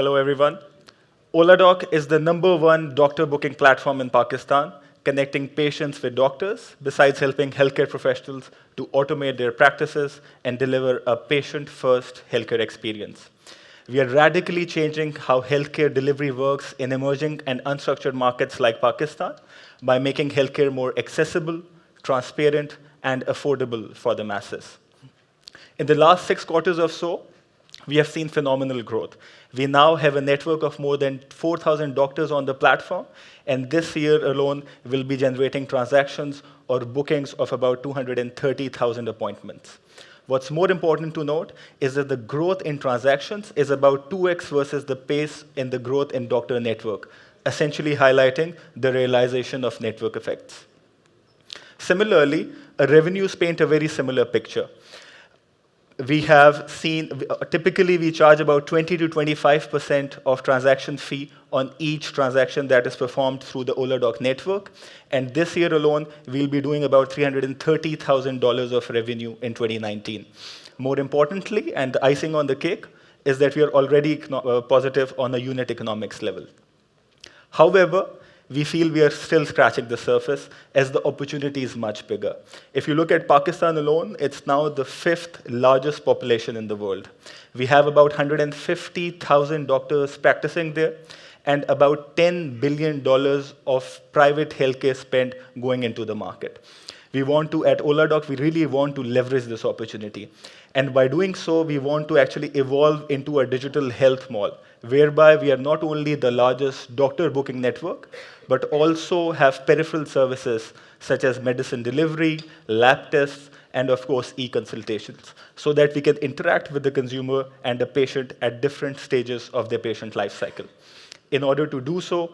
Hello, everyone. Oladoc is the #1 doctor booking platform in Pakistan, connecting patients with doctors, besides helping healthcare professionals to automate their practices and deliver a patient-first healthcare experience. We are radically changing how healthcare delivery works in emerging and unstructured markets like Pakistan by making healthcare more accessible, transparent, and affordable for the masses. In the last 6 quarters or so, we have seen phenomenal growth. We now have a network of more than 4,000 doctors on the platform, and this year alone, we'll be generating transactions or bookings of about 230,000 appointments. What's more important to note is that the growth in transactions is about 2x versus the pace in the growth in doctor network, essentially highlighting the realization of network effects. Similarly, revenues paint a very similar picture. We have seen, typically we charge about 20 to 25% of transaction fee on each transaction that is performed through the Oladoc network. And this year alone, we'll be doing about $330,000 of revenue in 2019. More importantly, and the icing on the cake, is that we are already positive on a unit economics level. However, we feel we are still scratching the surface as the opportunity is much bigger. If you look at Pakistan alone, it's now the 5th largest population in the world. We have about 150,000 doctors practicing there and about $10 billion of private healthcare spend going into the market. We want to, at Oladoc, we really want to leverage this opportunity. And by doing so, we want to actually evolve into a digital health mall, whereby we are not only the largest doctor booking network, but also have peripheral services such as medicine delivery, lab tests, and of course, e-consultations, so that we can interact with the consumer and the patient at different stages of their patient life cycle. In order to do so,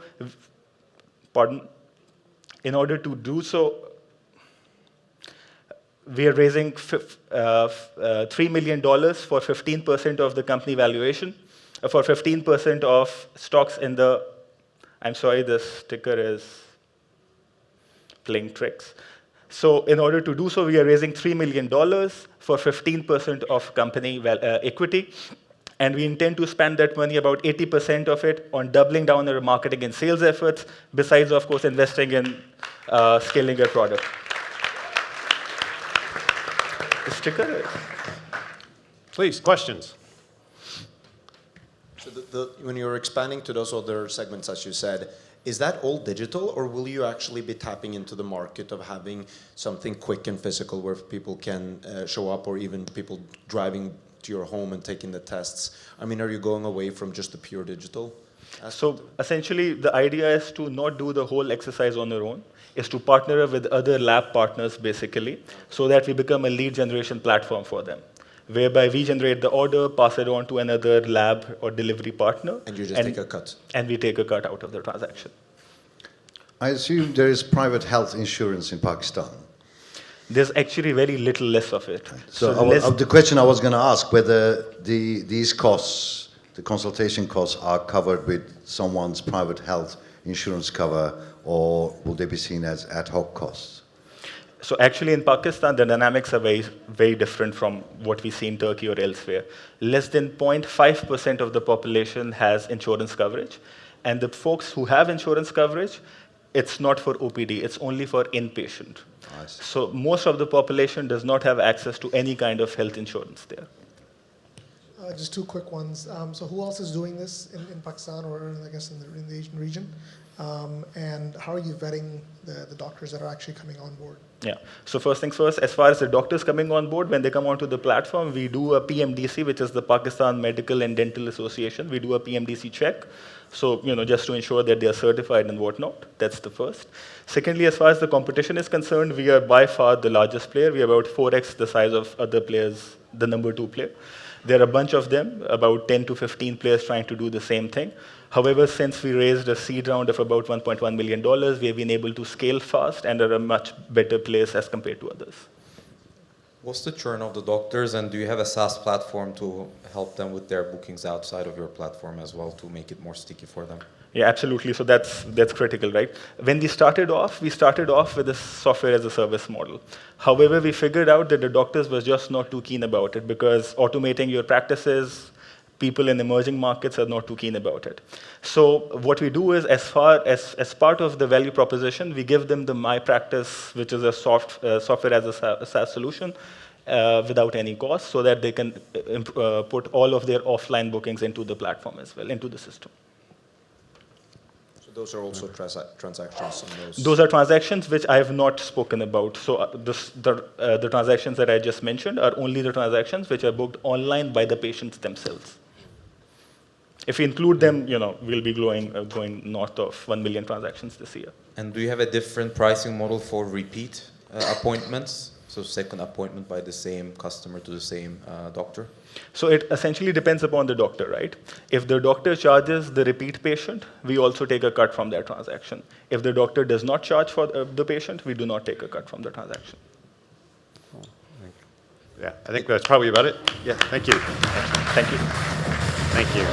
we are raising $3 million for 15% of the company valuation, for 15% of stocks in the, I'm sorry, this sticker is playing tricks. So in order to do so, we are raising $3 million for 15% of company equity. And we intend to spend that money, about 80% of it, on doubling down our marketing and sales efforts, besides, of course, investing in scaling our product. The sticker is. Please, questions. So when you're expanding to those other segments, as you said, is that all digital, or will you actually be tapping into the market of having something quick and physical where people can show up, or even people driving to your home and taking the tests? I mean, are you going away from just the pure digital aspect? So essentially, the idea is to not do the whole exercise on our own, is to partner up with other lab partners, basically, so that we become a lead generation platform for them, whereby we generate the order, pass it on to another lab or delivery partner. And you just take a cut. And we take a cut out of the transaction. I assume there is private health insurance in Pakistan. There's actually very little less of it. So the question I was going to ask, whether these costs, the consultation costs, are covered with someone's private health insurance cover, or will they be seen as ad hoc costs? So actually in Pakistan, the dynamics are very, very different from what we see in Turkey or elsewhere. Less than 0.5% of the population has insurance coverage. And the folks who have insurance coverage, it's not for OPD, it's only for inpatient. So most of the population does not have access to any kind of health insurance there. Just two quick ones. So who else is doing this in Pakistan, or I guess in the Asian region? And how are you vetting the doctors that are actually coming on board? Yeah. So first things first, as far as the doctors coming on board, when they come onto the platform, we do a PMDC, which is the Pakistan Medical and Dental Association. We do a PMDC check. So, just to ensure that they are certified and whatnot. That's the first. Secondly, as far as the competition is concerned, we are by far the largest player. We are about 4x the size of other players, the #2 player. There are a bunch of them, about 10 to 15 players trying to do the same thing. However, since we raised a seed round of about $1.1 million, we have been able to scale fast and are a much better place as compared to others. What's the churn of the doctors, and do you have a SaaS platform to help them with their bookings outside of your platform as well to make it more sticky for them? Yeah, absolutely. So that's critical, right? When we started off with a software as a service model. However, we figured out that the doctors were just not too keen about it, because automating your practices, People in emerging markets are not too keen about it. So what we do is, as part of the value proposition, we give them the My Practice, which is a software as a SaaS solution, without any cost, so that they can put all of their offline bookings into the platform as well, into the system. So those are also transactions on those. Those are transactions which I have not spoken about. So the transactions that I just mentioned are only the transactions which are booked online by the patients themselves. If we include them, we'll be going north of 1 million transactions this year. And do you have a different pricing model for repeat appointments? So second appointment by the same customer to the same doctor? So it essentially depends upon the doctor, right? If the doctor charges the repeat patient, we also take a cut from that transaction. If the doctor does not charge for the patient, we do not take a cut from the transaction. Yeah, I think that's probably about it. Yeah. Thank you. Thank you. Thank you.